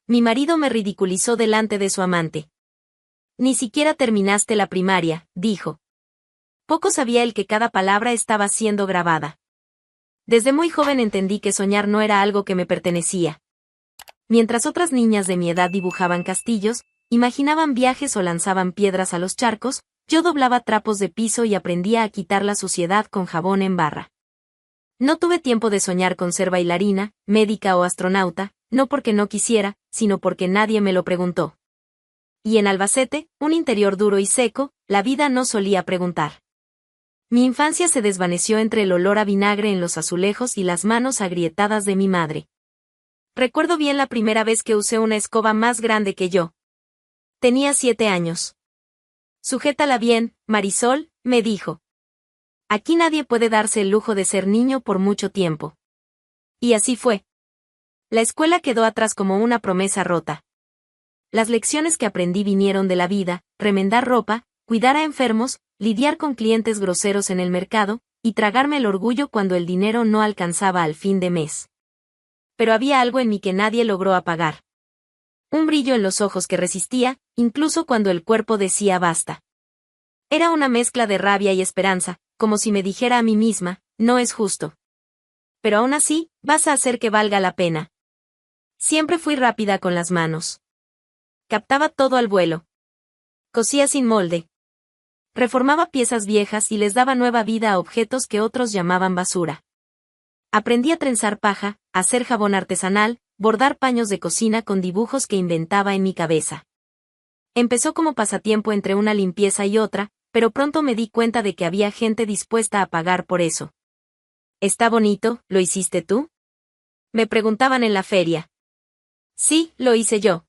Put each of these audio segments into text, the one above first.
Mi marido me ridiculizó delante de su amante. Ni siquiera terminaste la primaria, dijo. Poco sabía él que cada palabra estaba siendo grabada. Desde muy joven entendí que soñar no era algo que me pertenecía. Mientras otras niñas de mi edad dibujaban castillos, imaginaban viajes o lanzaban piedras a los charcos, yo doblaba trapos de piso y aprendía a quitar la suciedad con jabón en barra. No tuve tiempo de soñar con ser bailarina, médica o astronauta, no porque no quisiera, sino porque nadie me lo preguntó. Y en Albacete, un interior duro y seco, la vida no solía preguntar. Mi infancia se desvaneció entre el olor a vinagre en los azulejos y las manos agrietadas de mi madre. Recuerdo bien la primera vez que usé una escoba más grande que yo. Tenía 7 años. Sujétala bien, Marisol, me dijo. Aquí nadie puede darse el lujo de ser niño por mucho tiempo. Y así fue. La escuela quedó atrás como una promesa rota. Las lecciones que aprendí vinieron de la vida: remendar ropa, cuidar a enfermos, lidiar con clientes groseros en el mercado, y tragarme el orgullo cuando el dinero no alcanzaba al fin de mes. Pero había algo en mí que nadie logró apagar. Un brillo en los ojos que resistía, incluso cuando el cuerpo decía basta. Era una mezcla de rabia y esperanza, como si me dijera a mí misma, no es justo. Pero aún así, vas a hacer que valga la pena. Siempre fui rápida con las manos. Captaba todo al vuelo. Cosía sin molde. Reformaba piezas viejas y les daba nueva vida a objetos que otros llamaban basura. Aprendí a trenzar paja, a hacer jabón artesanal, bordar paños de cocina con dibujos que inventaba en mi cabeza. Empezó como pasatiempo entre una limpieza y otra, pero pronto me di cuenta de que había gente dispuesta a pagar por eso. ¿Está bonito? ¿Lo hiciste tú?, me preguntaban en la feria. Sí, lo hice yo.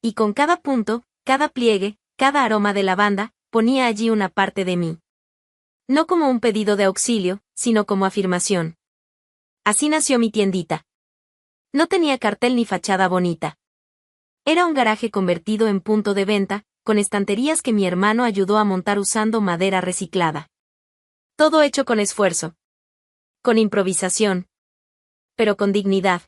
Y con cada punto, cada pliegue, cada aroma de lavanda, ponía allí una parte de mí. No como un pedido de auxilio, sino como afirmación. Así nació mi tiendita. No tenía cartel ni fachada bonita. Era un garaje convertido en punto de venta, con estanterías que mi hermano ayudó a montar usando madera reciclada. Todo hecho con esfuerzo. Con improvisación. Pero con dignidad.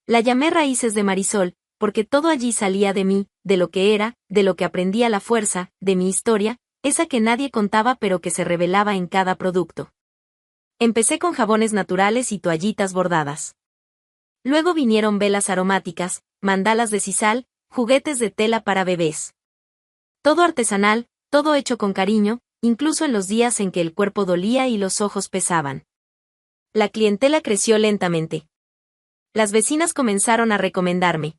La llamé Raíces de Marisol, porque todo allí salía de mí, de lo que era, de lo que aprendí a la fuerza, de mi historia, esa que nadie contaba pero que se revelaba en cada producto. Empecé con jabones naturales y toallitas bordadas. Luego vinieron velas aromáticas, mandalas de sisal, juguetes de tela para bebés. Todo artesanal, todo hecho con cariño, incluso en los días en que el cuerpo dolía y los ojos pesaban. La clientela creció lentamente. Las vecinas comenzaron a recomendarme.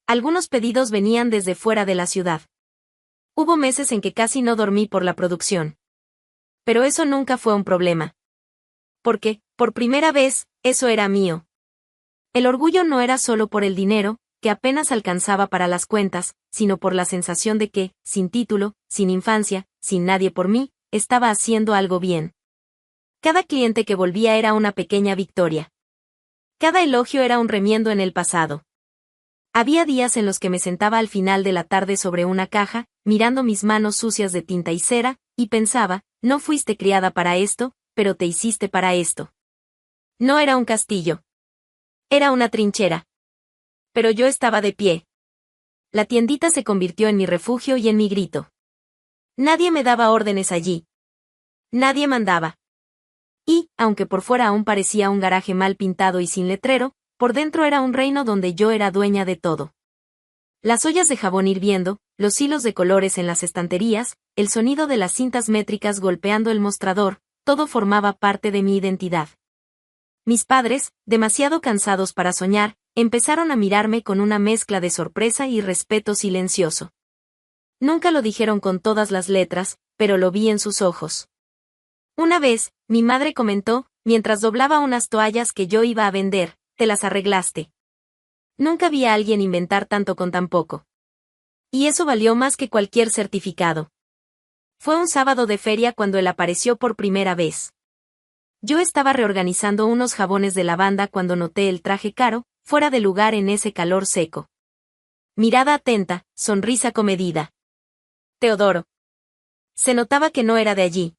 Algunos pedidos venían desde fuera de la ciudad. Hubo meses en que casi no dormí por la producción. Pero eso nunca fue un problema. Porque, por primera vez, eso era mío. El orgullo no era solo por el dinero, que apenas alcanzaba para las cuentas, sino por la sensación de que, sin título, sin infancia, sin nadie por mí, estaba haciendo algo bien. Cada cliente que volvía era una pequeña victoria. Cada elogio era un remiendo en el pasado. Había días en los que me sentaba al final de la tarde sobre una caja, mirando mis manos sucias de tinta y cera, y pensaba, no fuiste criada para esto, pero te hiciste para esto. No era un castillo. Era una trinchera. Pero yo estaba de pie. La tiendita se convirtió en mi refugio y en mi grito. Nadie me daba órdenes allí. Nadie mandaba. Y, aunque por fuera aún parecía un garaje mal pintado y sin letrero, por dentro era un reino donde yo era dueña de todo. Las ollas de jabón hirviendo, los hilos de colores en las estanterías, el sonido de las cintas métricas golpeando el mostrador, todo formaba parte de mi identidad. Mis padres, demasiado cansados para soñar, empezaron a mirarme con una mezcla de sorpresa y respeto silencioso. Nunca lo dijeron con todas las letras, pero lo vi en sus ojos. Una vez, mi madre comentó, mientras doblaba unas toallas que yo iba a vender, te las arreglaste. Nunca vi a alguien inventar tanto con tan poco. Y eso valió más que cualquier certificado. Fue un sábado de feria cuando él apareció por primera vez. Yo estaba reorganizando unos jabones de lavanda cuando noté el traje caro, fuera de lugar en ese calor seco. Mirada atenta, sonrisa comedida. Teodoro. Se notaba que no era de allí.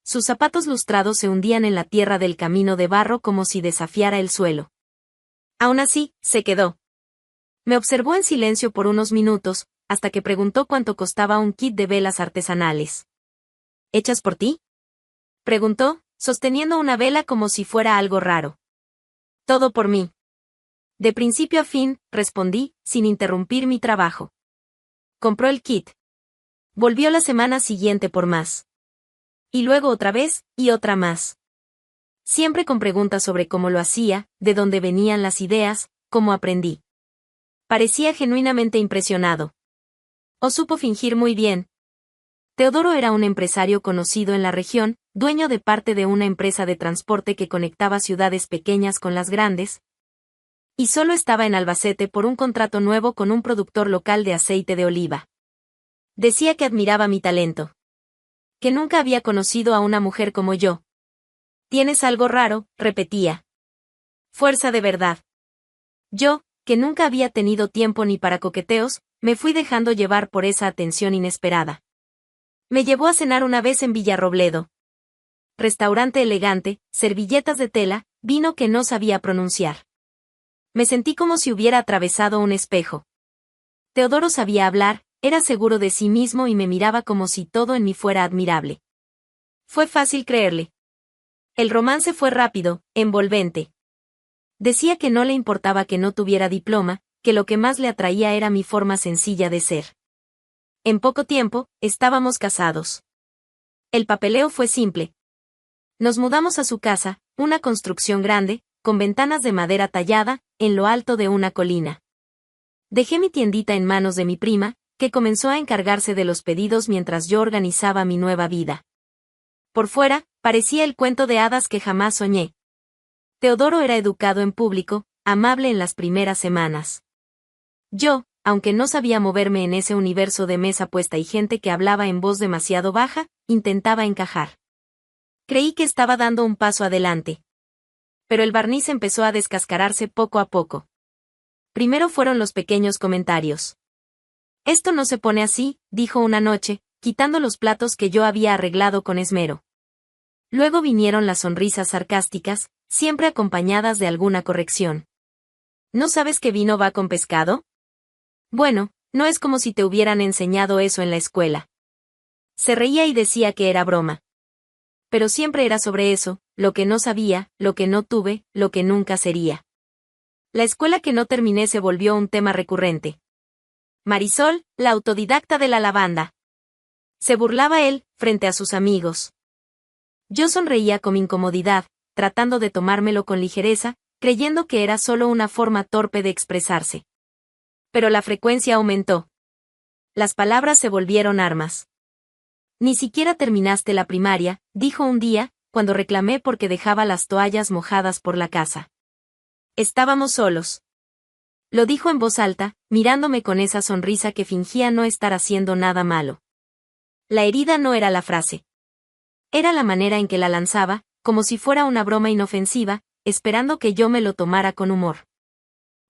Sus zapatos lustrados se hundían en la tierra del camino de barro como si desafiara el suelo. Aún así, se quedó. Me observó en silencio por unos minutos, hasta que preguntó cuánto costaba un kit de velas artesanales. ¿Hechas por ti? Preguntó, sosteniendo una vela como si fuera algo raro. Todo por mí. De principio a fin, respondí, sin interrumpir mi trabajo. Compró el kit. Volvió la semana siguiente por más. Y luego otra vez, y otra más. Siempre con preguntas sobre cómo lo hacía, de dónde venían las ideas, cómo aprendí. Parecía genuinamente impresionado. O supo fingir muy bien. Teodoro era un empresario conocido en la región, dueño de parte de una empresa de transporte que conectaba ciudades pequeñas con las grandes, y solo estaba en Albacete por un contrato nuevo con un productor local de aceite de oliva. Decía que admiraba mi talento. Que nunca había conocido a una mujer como yo. Tienes algo raro, repetía. Fuerza de verdad. Yo, que nunca había tenido tiempo ni para coqueteos, me fui dejando llevar por esa atención inesperada. Me llevó a cenar una vez en Villarrobledo. Restaurante elegante, servilletas de tela, vino que no sabía pronunciar. Me sentí como si hubiera atravesado un espejo. Teodoro sabía hablar, era seguro de sí mismo y me miraba como si todo en mí fuera admirable. Fue fácil creerle. El romance fue rápido, envolvente. Decía que no le importaba que no tuviera diploma, que lo que más le atraía era mi forma sencilla de ser. En poco tiempo, estábamos casados. El papeleo fue simple. Nos mudamos a su casa, una construcción grande, con ventanas de madera tallada, en lo alto de una colina. Dejé mi tiendita en manos de mi prima, que comenzó a encargarse de los pedidos mientras yo organizaba mi nueva vida. Por fuera, parecía el cuento de hadas que jamás soñé. Teodoro era educado en público, amable en las primeras semanas. Yo, aunque no sabía moverme en ese universo de mesa puesta y gente que hablaba en voz demasiado baja, intentaba encajar. Creí que estaba dando un paso adelante. Pero el barniz empezó a descascararse poco a poco. Primero fueron los pequeños comentarios. Esto no se pone así, dijo una noche, quitando los platos que yo había arreglado con esmero. Luego vinieron las sonrisas sarcásticas, siempre acompañadas de alguna corrección. ¿No sabes que vino va con pescado? Bueno, no es como si te hubieran enseñado eso en la escuela. Se reía y decía que era broma. Pero siempre era sobre eso, lo que no sabía, lo que no tuve, lo que nunca sería. La escuela que no terminé se volvió un tema recurrente. Marisol, la autodidacta de la lavanda. Se burlaba él, frente a sus amigos. Yo sonreía con incomodidad, tratando de tomármelo con ligereza, creyendo que era solo una forma torpe de expresarse. Pero la frecuencia aumentó. Las palabras se volvieron armas. Ni siquiera terminaste la primaria, dijo un día, cuando reclamé porque dejaba las toallas mojadas por la casa. Estábamos solos. Lo dijo en voz alta, mirándome con esa sonrisa que fingía no estar haciendo nada malo. La herida no era la frase. Era la manera en que la lanzaba, como si fuera una broma inofensiva, esperando que yo me lo tomara con humor.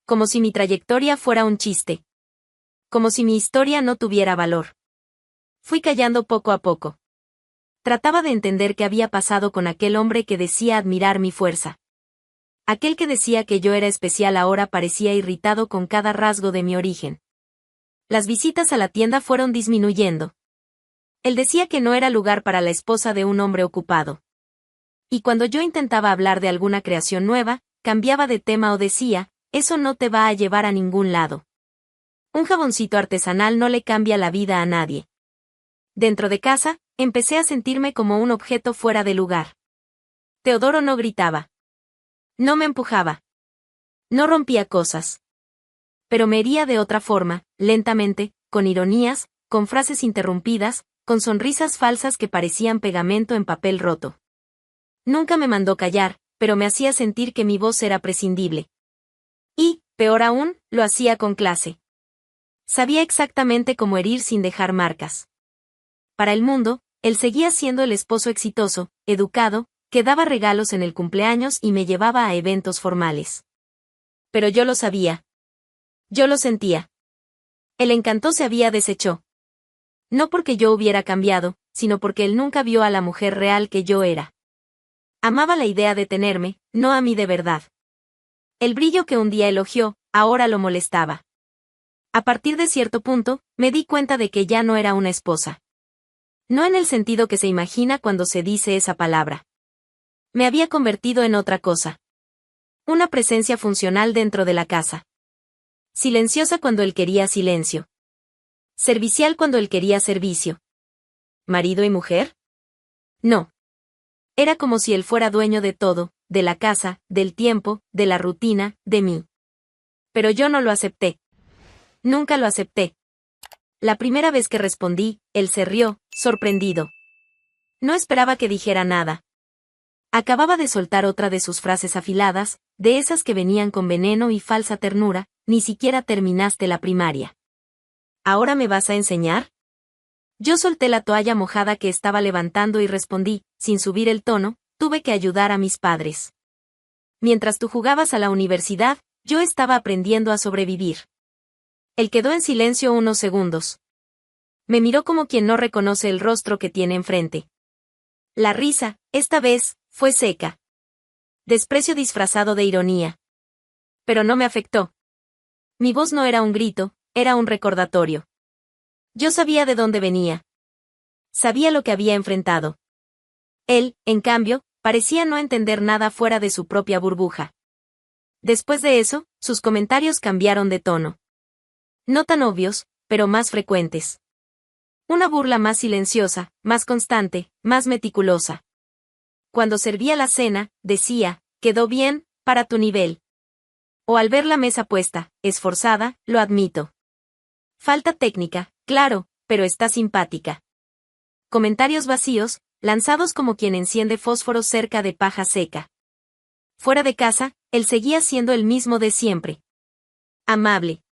Como si mi trayectoria fuera un chiste. Como si mi historia no tuviera valor. Fui callando poco a poco. Trataba de entender qué había pasado con aquel hombre que decía admirar mi fuerza. Aquel que decía que yo era especial ahora parecía irritado con cada rasgo de mi origen. Las visitas a la tienda fueron disminuyendo. Él decía que no era lugar para la esposa de un hombre ocupado. Y cuando yo intentaba hablar de alguna creación nueva, cambiaba de tema o decía, eso no te va a llevar a ningún lado. Un jaboncito artesanal no le cambia la vida a nadie. Dentro de casa, empecé a sentirme como un objeto fuera de lugar. Teodoro no gritaba. No me empujaba. No rompía cosas. Pero me hería de otra forma, lentamente, con ironías, con frases interrumpidas, con sonrisas falsas que parecían pegamento en papel roto. Nunca me mandó callar, pero me hacía sentir que mi voz era prescindible. Y, peor aún, lo hacía con clase. Sabía exactamente cómo herir sin dejar marcas. Para el mundo, él seguía siendo el esposo exitoso, educado, que daba regalos en el cumpleaños y me llevaba a eventos formales. Pero yo lo sabía. Yo lo sentía. El encanto se había deshecho. No porque yo hubiera cambiado, sino porque él nunca vio a la mujer real que yo era. Amaba la idea de tenerme, no a mí de verdad. El brillo que un día elogió, ahora lo molestaba. A partir de cierto punto, me di cuenta de que ya no era una esposa. No en el sentido que se imagina cuando se dice esa palabra. Me había convertido en otra cosa. Una presencia funcional dentro de la casa. Silenciosa cuando él quería silencio. Servicial cuando él quería servicio. ¿Marido y mujer? No. Era como si él fuera dueño de todo, de la casa, del tiempo, de la rutina, de mí. Pero yo no lo acepté. Nunca lo acepté. La primera vez que respondí, él se rió, sorprendido. No esperaba que dijera nada. Acababa de soltar otra de sus frases afiladas, de esas que venían con veneno y falsa ternura. Ni siquiera terminaste la primaria. ¿Ahora me vas a enseñar? Yo solté la toalla mojada que estaba levantando y respondí, sin subir el tono, tuve que ayudar a mis padres. Mientras tú jugabas a la universidad, yo estaba aprendiendo a sobrevivir. Él quedó en silencio unos segundos. Me miró como quien no reconoce el rostro que tiene enfrente. La risa, esta vez, fue seca. Desprecio disfrazado de ironía. Pero no me afectó. Mi voz no era un grito, era un recordatorio. Yo sabía de dónde venía. Sabía lo que había enfrentado. Él, en cambio, parecía no entender nada fuera de su propia burbuja. Después de eso, sus comentarios cambiaron de tono. No tan obvios, pero más frecuentes. Una burla más silenciosa, más constante, más meticulosa. Cuando servía la cena, decía, quedó bien, para tu nivel. O al ver la mesa puesta, esforzada, lo admito. Falta técnica, claro, pero está simpática. Comentarios vacíos, lanzados como quien enciende fósforos cerca de paja seca. Fuera de casa, él seguía siendo el mismo de siempre. Amable.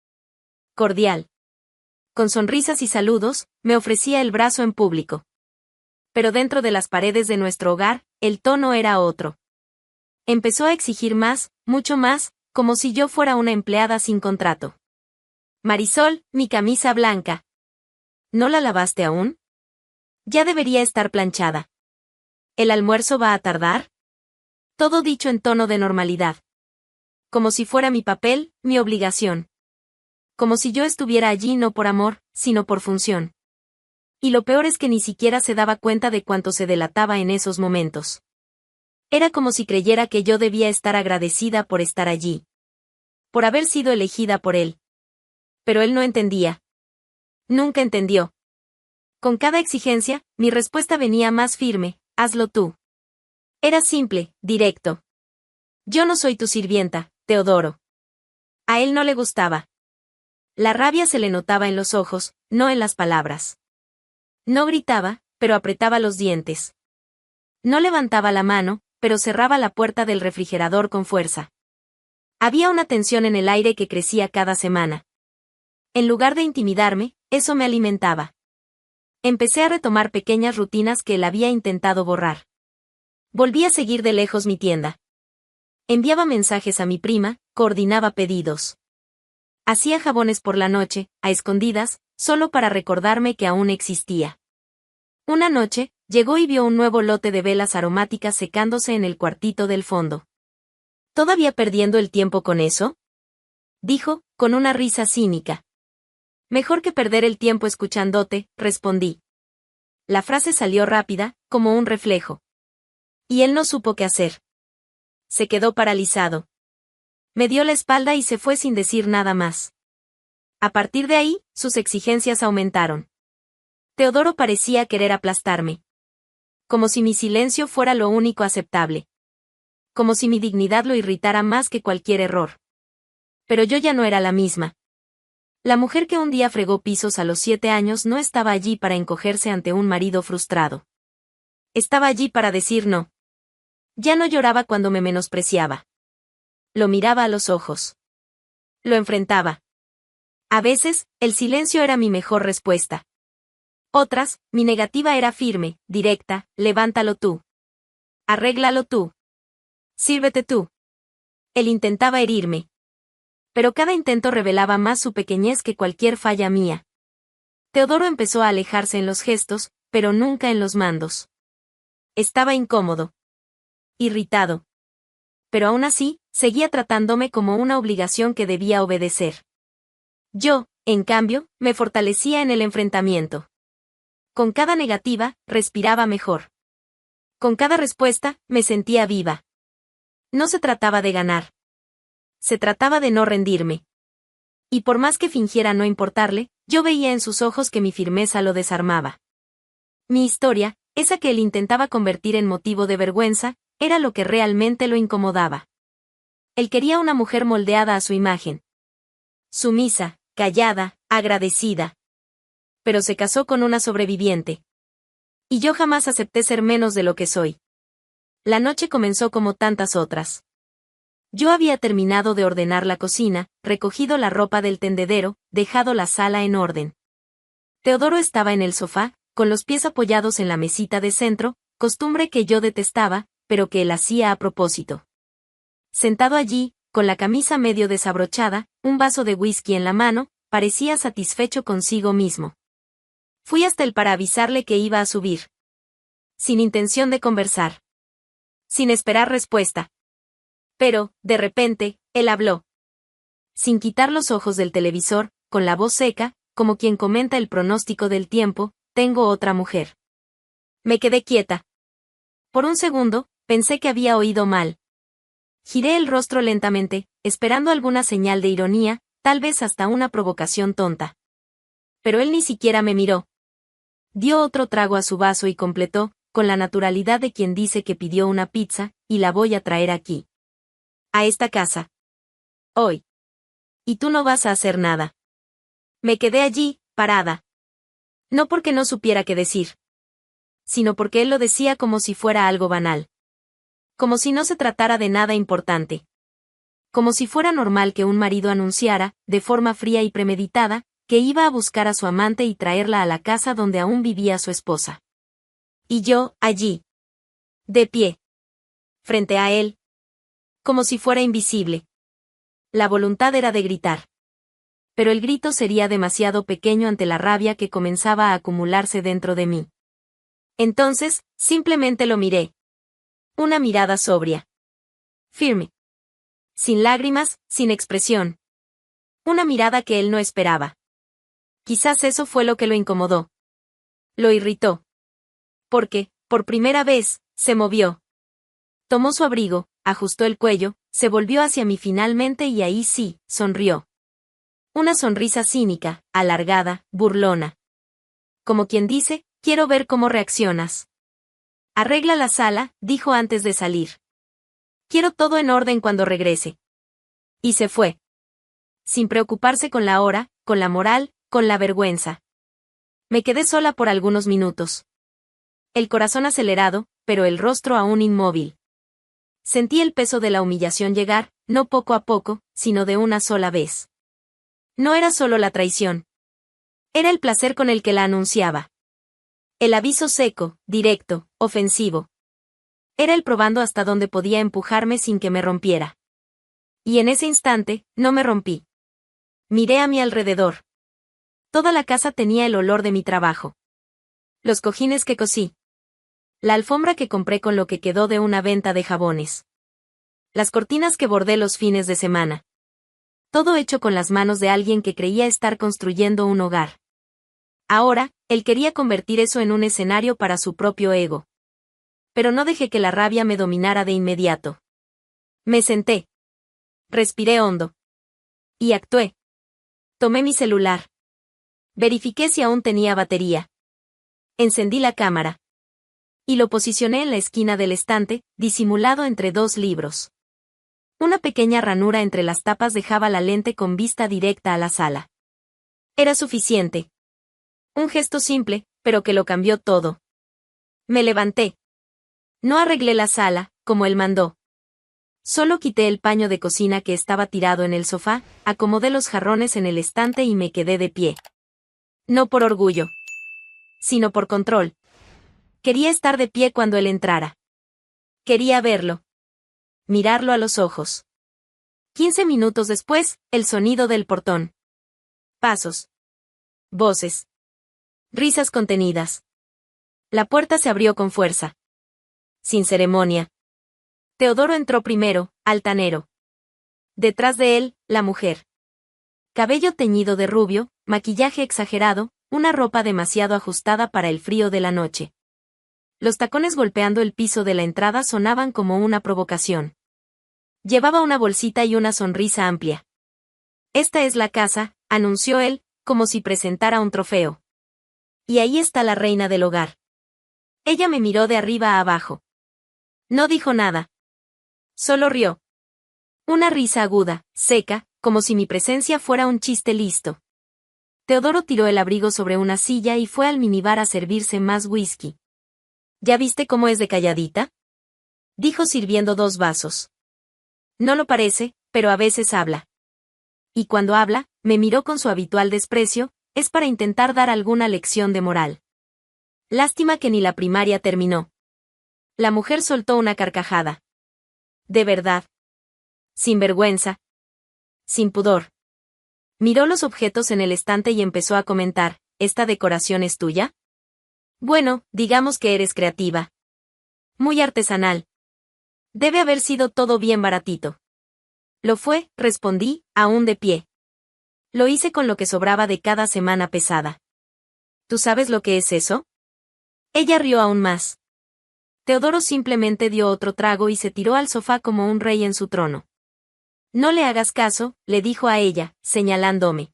Cordial. Con sonrisas y saludos, me ofrecía el brazo en público. Pero dentro de las paredes de nuestro hogar, el tono era otro. Empezó a exigir más, mucho más, como si yo fuera una empleada sin contrato. Marisol, mi camisa blanca. ¿No la lavaste aún? Ya debería estar planchada. ¿El almuerzo va a tardar? Todo dicho en tono de normalidad. Como si fuera mi papel, mi obligación. Como si yo estuviera allí no por amor, sino por función. Y lo peor es que ni siquiera se daba cuenta de cuánto se delataba en esos momentos. Era como si creyera que yo debía estar agradecida por estar allí. Por haber sido elegida por él. Pero él no entendía. Nunca entendió. Con cada exigencia, mi respuesta venía más firme, hazlo tú. Era simple, directo. Yo no soy tu sirvienta, Teodoro. A él no le gustaba. La rabia se le notaba en los ojos, no en las palabras. No gritaba, pero apretaba los dientes. No levantaba la mano, pero cerraba la puerta del refrigerador con fuerza. Había una tensión en el aire que crecía cada semana. En lugar de intimidarme, eso me alimentaba. Empecé a retomar pequeñas rutinas que él había intentado borrar. Volví a seguir de lejos mi tienda. Enviaba mensajes a mi prima, coordinaba pedidos. Hacía jabones por la noche, a escondidas, solo para recordarme que aún existía. Una noche, llegó y vio un nuevo lote de velas aromáticas secándose en el cuartito del fondo. ¿Todavía perdiendo el tiempo con eso? Dijo, con una risa cínica. Mejor que perder el tiempo escuchándote, respondí. La frase salió rápida, como un reflejo. Y él no supo qué hacer. Se quedó paralizado. Me dio la espalda y se fue sin decir nada más. A partir de ahí, sus exigencias aumentaron. Teodoro parecía querer aplastarme. Como si mi silencio fuera lo único aceptable. Como si mi dignidad lo irritara más que cualquier error. Pero yo ya no era la misma. La mujer que un día fregó pisos a los 7 años no estaba allí para encogerse ante un marido frustrado. Estaba allí para decir no. Ya no lloraba cuando me menospreciaba. Lo miraba a los ojos. Lo enfrentaba. A veces, el silencio era mi mejor respuesta. Otras, mi negativa era firme, directa, levántalo tú. Arréglalo tú. Sírvete tú. Él intentaba herirme. Pero cada intento revelaba más su pequeñez que cualquier falla mía. Teodoro empezó a alejarse en los gestos, pero nunca en los mandos. Estaba incómodo. Irritado. Pero aún así, seguía tratándome como una obligación que debía obedecer. Yo, En cambio, me fortalecía en el enfrentamiento. Con cada negativa, respiraba mejor. Con cada respuesta, me sentía viva. No se trataba de ganar. Se trataba de no rendirme. Y por más que fingiera no importarle, yo veía en sus ojos que mi firmeza lo desarmaba. Mi historia, esa que él intentaba convertir en motivo de vergüenza, era lo que realmente lo incomodaba. Él quería una mujer moldeada a su imagen. Sumisa, callada, agradecida. Pero se casó con una sobreviviente. Y yo jamás acepté ser menos de lo que soy. La noche comenzó como tantas otras. Yo había terminado de ordenar la cocina, recogido la ropa del tendedero, dejado la sala en orden. Teodoro estaba en el sofá, con los pies apoyados en la mesita de centro, costumbre que yo detestaba, pero que él hacía a propósito. Sentado allí, con la camisa medio desabrochada, un vaso de whisky en la mano, parecía satisfecho consigo mismo. Fui hasta él para avisarle que iba a subir. Sin intención de conversar. Sin esperar respuesta. Pero, de repente, él habló. Sin quitar los ojos del televisor, con la voz seca, como quien comenta el pronóstico del tiempo, tengo otra mujer. Me quedé quieta. Por un segundo, pensé que había oído mal. Giré el rostro lentamente, esperando alguna señal de ironía, tal vez hasta una provocación tonta. Pero él ni siquiera me miró. Dio otro trago a su vaso y completó, con la naturalidad de quien dice que pidió una pizza, y la voy a traer aquí. A esta casa. Hoy. Y tú no vas a hacer nada. Me quedé allí, parada. No porque no supiera qué decir. Sino porque él lo decía como si fuera algo banal. Como si no se tratara de nada importante. Como si fuera normal que un marido anunciara, de forma fría y premeditada, que iba a buscar a su amante y traerla a la casa donde aún vivía su esposa. Y yo, allí. De pie. Frente a él. Como si fuera invisible. La voluntad era de gritar. Pero el grito sería demasiado pequeño ante la rabia que comenzaba a acumularse dentro de mí. Entonces, simplemente lo miré. Una mirada sobria. Firme. Sin lágrimas, sin expresión. Una mirada que él no esperaba. Quizás eso fue lo que lo incomodó. Lo irritó. Porque, por primera vez, se movió. Tomó su abrigo, ajustó el cuello, se volvió hacia mí finalmente y ahí sí, sonrió. Una sonrisa cínica, alargada, burlona. Como quien dice, quiero ver cómo reaccionas. Arregla la sala, dijo antes de salir. Quiero todo en orden cuando regrese. Y se fue. Sin preocuparse con la hora, con la moral, con la vergüenza. Me quedé sola por algunos minutos. El corazón acelerado, pero el rostro aún inmóvil. Sentí el peso de la humillación llegar, no poco a poco, sino de una sola vez. No era solo la traición. Era el placer con el que la anunciaba. El aviso seco, directo, ofensivo. Era el probando hasta dónde podía empujarme sin que me rompiera. Y en ese instante, no me rompí. Miré a mi alrededor. Toda la casa tenía el olor de mi trabajo. Los cojines que cosí. La alfombra que compré con lo que quedó de una venta de jabones. Las cortinas que bordé los fines de semana. Todo hecho con las manos de alguien que creía estar construyendo un hogar. Ahora, él quería convertir eso en un escenario para su propio ego. Pero no dejé que la rabia me dominara de inmediato. Me senté. Respiré hondo. Y actué. Tomé mi celular. Verifiqué si aún tenía batería. Encendí la cámara. Y lo posicioné en la esquina del estante, disimulado entre dos libros. Una pequeña ranura entre las tapas dejaba la lente con vista directa a la sala. Era suficiente. Un gesto simple, pero que lo cambió todo. Me levanté. No arreglé la sala, como él mandó. Solo quité el paño de cocina que estaba tirado en el sofá, acomodé los jarrones en el estante y me quedé de pie. No por orgullo. Sino por control. Quería estar de pie cuando él entrara. Quería verlo. Mirarlo a los ojos. 15 minutos después, el sonido del portón. Pasos. Voces. Risas contenidas. La puerta se abrió con fuerza. Sin ceremonia. Teodoro entró primero, altanero. Detrás de él, la mujer. Cabello teñido de rubio, maquillaje exagerado, una ropa demasiado ajustada para el frío de la noche. Los tacones golpeando el piso de la entrada sonaban como una provocación. Llevaba una bolsita y una sonrisa amplia. «Esta es la casa», anunció él, como si presentara un trofeo. «Y ahí está la reina del hogar». Ella me miró de arriba a abajo. No dijo nada. Solo rió. Una risa aguda, seca, como si mi presencia fuera un chiste listo. Teodoro tiró el abrigo sobre una silla y fue al minibar a servirse más whisky. «¿Ya viste cómo es de calladita?», dijo sirviendo 2 vasos. «No lo parece, pero a veces habla. Y cuando habla, me miró con su habitual desprecio, es para intentar dar alguna lección de moral. Lástima que ni la primaria terminó». La mujer soltó una carcajada. «¿De verdad? Sin vergüenza. Sin pudor». Miró los objetos en el estante y empezó a comentar, «¿Esta decoración es tuya? Bueno, digamos que eres creativa. Muy artesanal. Debe haber sido todo bien baratito». «Lo fue», respondí, aún de pie. «Lo hice con lo que sobraba de cada semana pesada». «¿Tú sabes lo que es eso?». Ella rió aún más. Teodoro simplemente dio otro trago y se tiró al sofá como un rey en su trono. «No le hagas caso», le dijo a ella, señalándome.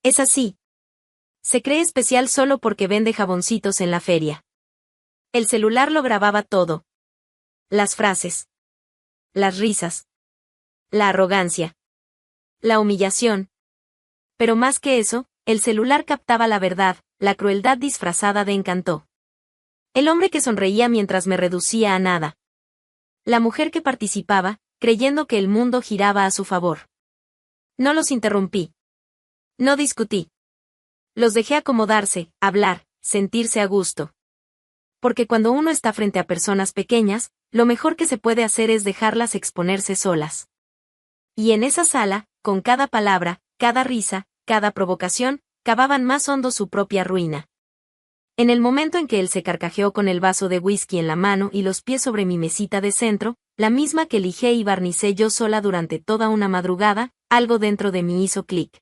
«Es así. Se cree especial solo porque vende jaboncitos en la feria». El celular lo grababa todo. Las frases. Las risas. La arrogancia. La humillación. Pero más que eso, el celular captaba la verdad, la crueldad disfrazada de encanto. El hombre que sonreía mientras me reducía a nada. La mujer que participaba, creyendo que el mundo giraba a su favor. No los interrumpí. No discutí. Los dejé acomodarse, hablar, sentirse a gusto. Porque cuando uno está frente a personas pequeñas, lo mejor que se puede hacer es dejarlas exponerse solas. Y en esa sala, con cada palabra, cada risa, cada provocación, cavaban más hondo su propia ruina. En el momento en que él se carcajeó con el vaso de whisky en la mano y los pies sobre mi mesita de centro, la misma que lijé y barnicé yo sola durante toda una madrugada, algo dentro de mí hizo clic.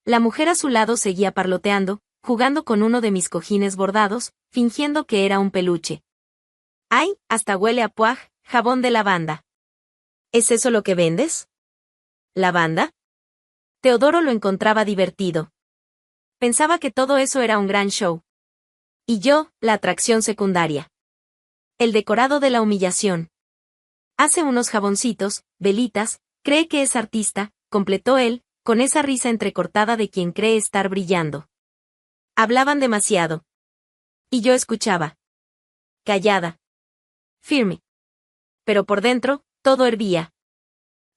La mujer a su lado seguía parloteando, jugando con uno de mis cojines bordados, fingiendo que era un peluche. «¡Ay, hasta huele a puaj, jabón de lavanda! ¿Es eso lo que vendes? ¿Lavanda?». Teodoro lo encontraba divertido. Pensaba que todo eso era un gran show. Y yo, la atracción secundaria. El decorado de la humillación. «Hace unos jaboncitos, velitas, cree que es artista», completó él, con esa risa entrecortada de quien cree estar brillando. Hablaban demasiado. Y yo escuchaba. Callada. Firme. Pero por dentro, todo hervía.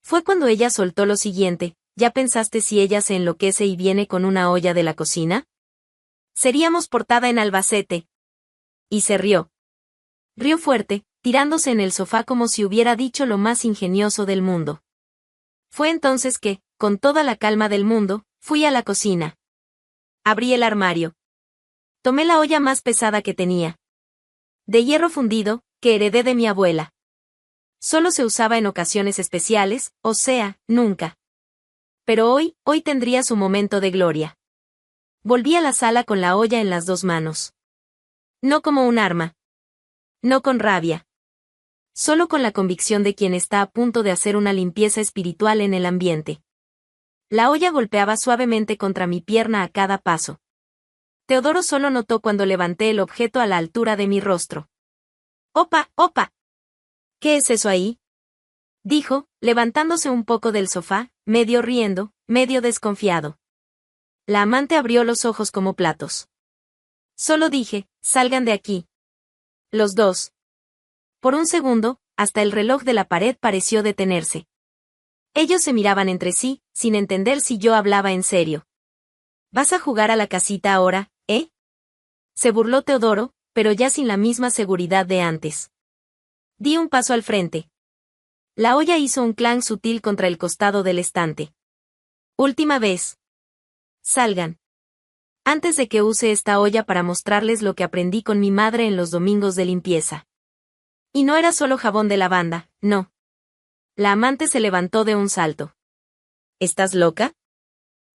Fue cuando ella soltó lo siguiente: «¿Ya pensaste si ella se enloquece y viene con una olla de la cocina? Seríamos portada en Albacete». Y se rió. Rió fuerte, tirándose en el sofá como si hubiera dicho lo más ingenioso del mundo. Fue entonces que, con toda la calma del mundo, fui a la cocina. Abrí el armario. Tomé la olla más pesada que tenía. De hierro fundido, que heredé de mi abuela. Solo se usaba en ocasiones especiales, o sea, nunca. Pero hoy tendría su momento de gloria. Volví a la sala con la olla en las 2 manos. No como un arma. No con rabia. Solo con la convicción de quien está a punto de hacer una limpieza espiritual en el ambiente. La olla golpeaba suavemente contra mi pierna a cada paso. Teodoro solo notó cuando levanté el objeto a la altura de mi rostro. «¡Opa, opa! ¿Qué es eso ahí?», dijo, levantándose un poco del sofá, medio riendo, medio desconfiado. La amante abrió los ojos como platos. Solo dije: «Salgan de aquí». Los dos. Por un segundo, hasta el reloj de la pared pareció detenerse. Ellos se miraban entre sí, sin entender si yo hablaba en serio. «¿Vas a jugar a la casita ahora, eh?», se burló Teodoro, pero ya sin la misma seguridad de antes. Di un paso al frente. La olla hizo un clang sutil contra el costado del estante. «Última vez. Salgan. Antes de que use esta olla para mostrarles lo que aprendí con mi madre en los domingos de limpieza». Y no era solo jabón de lavanda, no. La amante se levantó de un salto. «¿Estás loca?».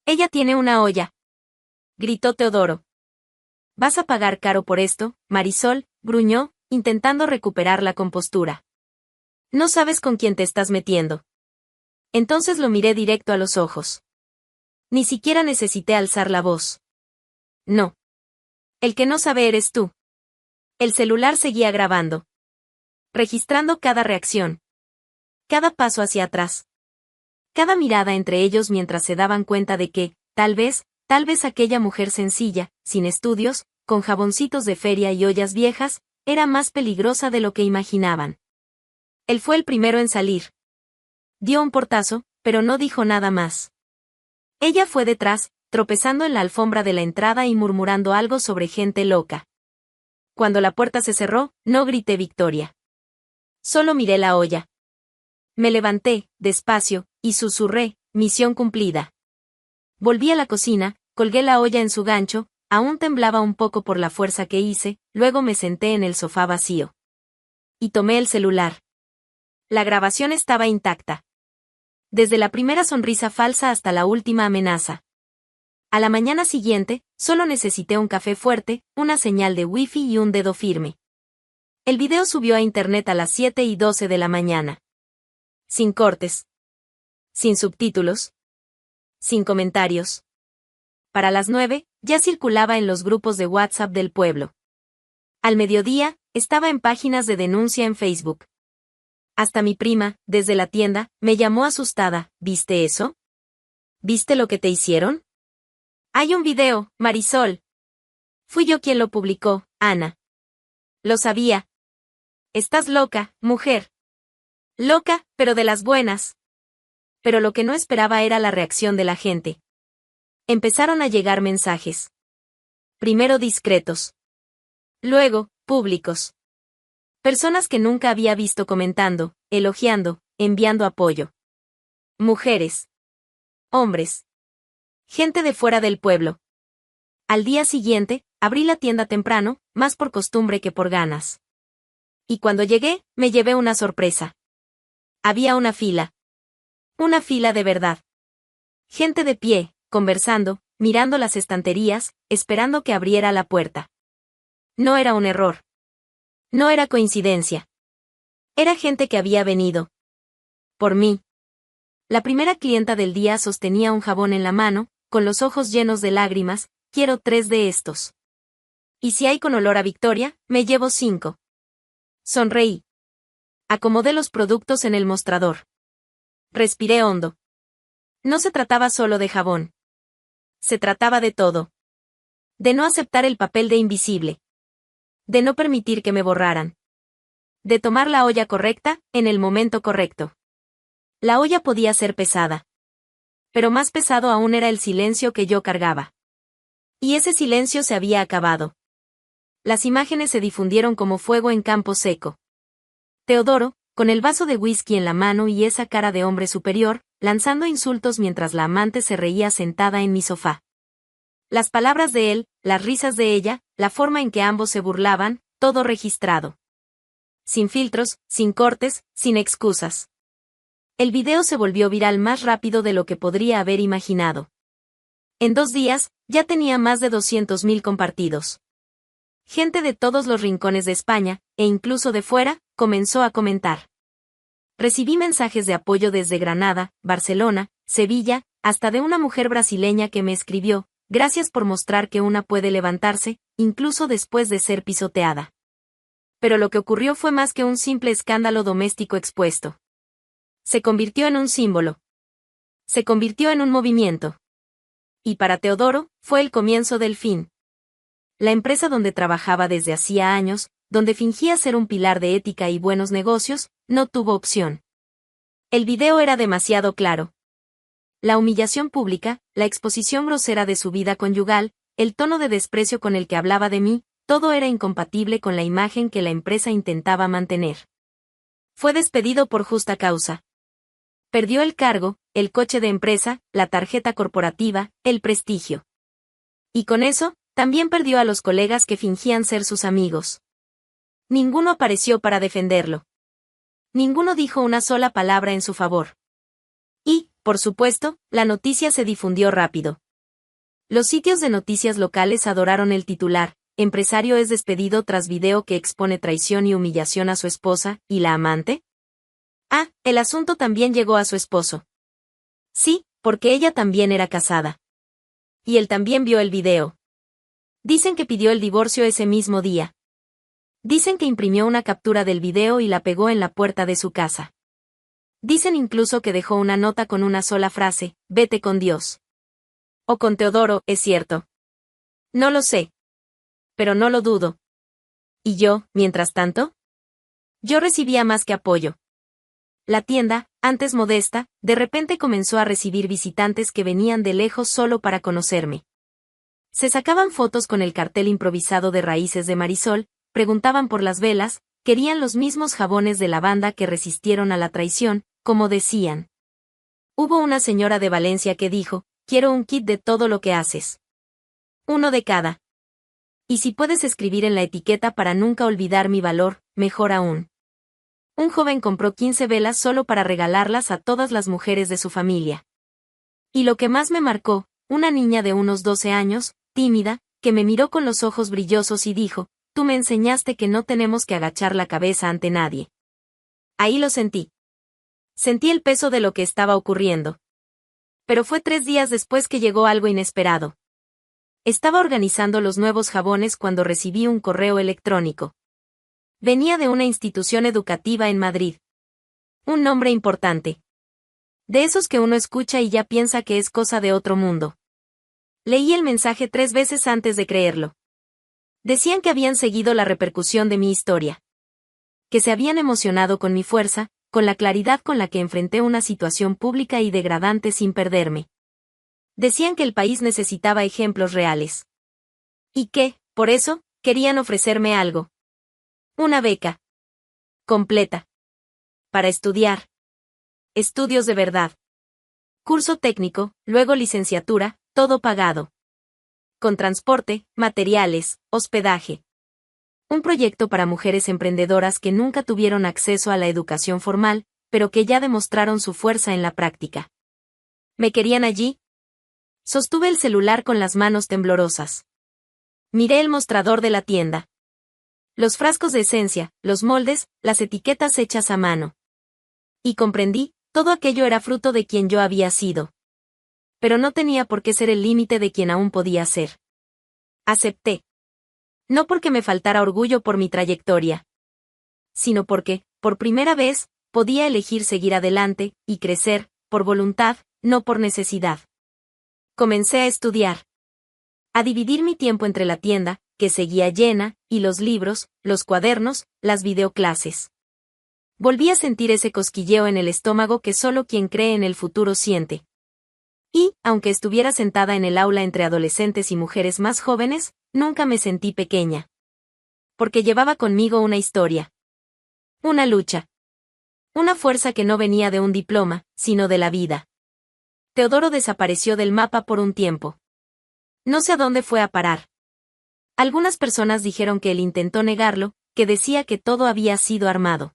Ella tiene una olla, gritó Teodoro. Vas a pagar caro por esto, Marisol, gruñó, intentando recuperar la compostura. No sabes con quién te estás metiendo. Entonces lo miré directo a los ojos. Ni siquiera necesité alzar la voz. No. El que no sabe eres tú. El celular seguía grabando. Registrando cada reacción. Cada paso hacia atrás. Cada mirada entre ellos mientras se daban cuenta de que, tal vez aquella mujer sencilla, sin estudios, con jaboncitos de feria y ollas viejas, era más peligrosa de lo que imaginaban. Él fue el primero en salir. Dio un portazo, pero no dijo nada más. Ella fue detrás, tropezando en la alfombra de la entrada y murmurando algo sobre gente loca. Cuando la puerta se cerró, no grité victoria. Solo miré la olla. Me levanté, despacio, y susurré, misión cumplida. Volví a la cocina, colgué la olla en su gancho, aún temblaba un poco por la fuerza que hice, luego me senté en el sofá vacío. Y tomé el celular. La grabación estaba intacta. Desde la primera sonrisa falsa hasta la última amenaza. A la mañana siguiente, solo necesité un café fuerte, una señal de wifi y un dedo firme. El video subió a internet a las 7:12 de la mañana. Sin cortes. Sin subtítulos. Sin comentarios. Para las 9, ya circulaba en los grupos de WhatsApp del pueblo. Al mediodía, estaba en páginas de denuncia en Facebook. Hasta mi prima, desde la tienda, me llamó asustada. ¿Viste eso? ¿Viste lo que te hicieron? Hay un video, Marisol. Fui yo quien lo publicó, Ana. Lo sabía. Estás loca, mujer. Loca, pero de las buenas. Pero lo que no esperaba era la reacción de la gente. Empezaron a llegar mensajes. Primero discretos. Luego, públicos. Personas que nunca había visto comentando, elogiando, enviando apoyo. Mujeres. Hombres. Gente de fuera del pueblo. Al día siguiente, abrí la tienda temprano, más por costumbre que por ganas. Y cuando llegué, me llevé una sorpresa. Había una fila. Una fila de verdad. Gente de pie, conversando, mirando las estanterías, esperando que abriera la puerta. No era un error. No era coincidencia. Era gente que había venido. Por mí. La primera clienta del día sostenía un jabón en la mano, con los ojos llenos de lágrimas. Quiero 3 de estos. Y si hay con olor a Victoria, me llevo 5. Sonreí. Acomodé los productos en el mostrador. Respiré hondo. No se trataba solo de jabón. Se trataba de todo. De no aceptar el papel de invisible. De no permitir que me borraran. De tomar la olla correcta, en el momento correcto. La olla podía ser pesada. Pero más pesado aún era el silencio que yo cargaba. Y ese silencio se había acabado. Las imágenes se difundieron como fuego en campo seco. Teodoro, con el vaso de whisky en la mano y esa cara de hombre superior, lanzando insultos mientras la amante se reía sentada en mi sofá. Las palabras de él, las risas de ella, la forma en que ambos se burlaban, todo registrado. Sin filtros, sin cortes, sin excusas. El video se volvió viral más rápido de lo que podría haber imaginado. En 2 días, ya tenía más de 200.000 compartidos. Gente de todos los rincones de España, e incluso de fuera, comenzó a comentar. Recibí mensajes de apoyo desde Granada, Barcelona, Sevilla, hasta de una mujer brasileña que me escribió: gracias por mostrar que una puede levantarse, incluso después de ser pisoteada. Pero lo que ocurrió fue más que un simple escándalo doméstico expuesto. Se convirtió en un símbolo. Se convirtió en un movimiento. Y para Teodoro, fue el comienzo del fin. La empresa donde trabajaba desde hacía años, donde fingía ser un pilar de ética y buenos negocios, no tuvo opción. El video era demasiado claro. La humillación pública, la exposición grosera de su vida conyugal, el tono de desprecio con el que hablaba de mí, todo era incompatible con la imagen que la empresa intentaba mantener. Fue despedido por justa causa. Perdió el cargo, el coche de empresa, la tarjeta corporativa, el prestigio. Y con eso, también perdió a los colegas que fingían ser sus amigos. Ninguno apareció para defenderlo. Ninguno dijo una sola palabra en su favor. Y, por supuesto, la noticia se difundió rápido. Los sitios de noticias locales adoraron el titular: empresario es despedido tras video que expone traición y humillación a su esposa, ¿y la amante? Ah, el asunto también llegó a su esposo. Sí, porque ella también era casada. Y él también vio el video. Dicen que pidió el divorcio ese mismo día. Dicen que imprimió una captura del video y la pegó en la puerta de su casa. Dicen incluso que dejó una nota con una sola frase: vete con Dios. O con Teodoro, ¿es cierto? No lo sé. Pero no lo dudo. ¿Y yo, mientras tanto? Yo recibía más que apoyo. La tienda, antes modesta, de repente comenzó a recibir visitantes que venían de lejos solo para conocerme. Se sacaban fotos con el cartel improvisado de Raíces de Marisol, preguntaban por las velas, querían los mismos jabones de lavanda que resistieron a la traición, como decían. Hubo una señora de Valencia que dijo: quiero un kit de todo lo que haces. Uno de cada. Y si puedes escribir en la etiqueta para nunca olvidar mi valor, mejor aún. Un joven compró 15 velas solo para regalarlas a todas las mujeres de su familia. Y lo que más me marcó, una niña de unos 12 años, tímida, que me miró con los ojos brillosos y dijo: tú me enseñaste que no tenemos que agachar la cabeza ante nadie. Ahí lo sentí. Sentí el peso de lo que estaba ocurriendo. Pero fue 3 días después que llegó algo inesperado. Estaba organizando los nuevos jabones cuando recibí un correo electrónico. Venía de una institución educativa en Madrid. Un nombre importante. De esos que uno escucha y ya piensa que es cosa de otro mundo. Leí el mensaje 3 veces antes de creerlo. Decían que habían seguido la repercusión de mi historia. Que se habían emocionado con mi fuerza, con la claridad con la que enfrenté una situación pública y degradante sin perderme. Decían que el país necesitaba ejemplos reales. Y que, por eso, querían ofrecerme algo. Una beca. Completa. Para estudiar. Estudios de verdad. Curso técnico, luego licenciatura, todo pagado. Con transporte, materiales, hospedaje. Un proyecto para mujeres emprendedoras que nunca tuvieron acceso a la educación formal, pero que ya demostraron su fuerza en la práctica. ¿Me querían allí? Sostuve el celular con las manos temblorosas. Miré el mostrador de la tienda. Los frascos de esencia, los moldes, las etiquetas hechas a mano. Y comprendí, todo aquello era fruto de quien yo había sido. Pero no tenía por qué ser el límite de quien aún podía ser. Acepté. No porque me faltara orgullo por mi trayectoria, sino porque, por primera vez, podía elegir seguir adelante, y crecer, por voluntad, no por necesidad. Comencé a estudiar. A dividir mi tiempo entre la tienda, que seguía llena, y los libros, los cuadernos, las videoclases. Volví a sentir ese cosquilleo en el estómago que solo quien cree en el futuro siente. Y, aunque estuviera sentada en el aula entre adolescentes y mujeres más jóvenes, nunca me sentí pequeña. Porque llevaba conmigo una historia. Una lucha. Una fuerza que no venía de un diploma, sino de la vida. Teodoro desapareció del mapa por un tiempo. No sé a dónde fue a parar. Algunas personas dijeron que él intentó negarlo, que decía que todo había sido armado.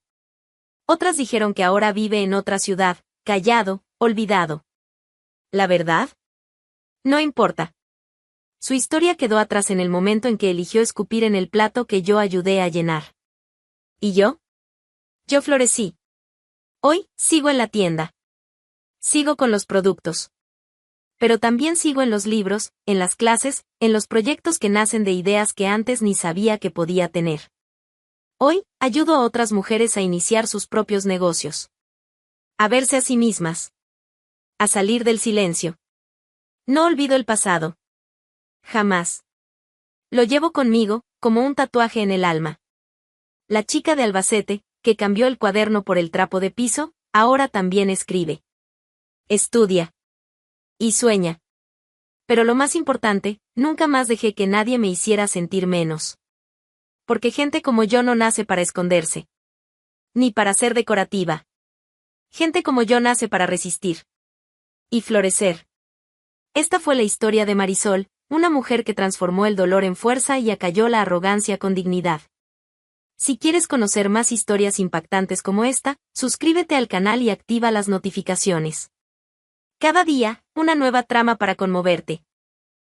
Otras dijeron que ahora vive en otra ciudad, callado, olvidado. ¿La verdad? No importa. Su historia quedó atrás en el momento en que eligió escupir en el plato que yo ayudé a llenar. ¿Y yo? Yo florecí. Hoy, sigo en la tienda. Sigo con los productos. Pero también sigo en los libros, en las clases, en los proyectos que nacen de ideas que antes ni sabía que podía tener. Hoy, ayudo a otras mujeres a iniciar sus propios negocios. A verse a sí mismas. A salir del silencio. No olvido el pasado. Jamás. Lo llevo conmigo, como un tatuaje en el alma. La chica de Albacete, que cambió el cuaderno por el trapo de piso, ahora también escribe. Estudia. Y sueña. Pero lo más importante, nunca más dejé que nadie me hiciera sentir menos. Porque gente como yo no nace para esconderse. Ni para ser decorativa. Gente como yo nace para resistir. Y florecer. Esta fue la historia de Marisol, una mujer que transformó el dolor en fuerza y acalló la arrogancia con dignidad. Si quieres conocer más historias impactantes como esta, suscríbete al canal y activa las notificaciones. Cada día, una nueva trama para conmoverte.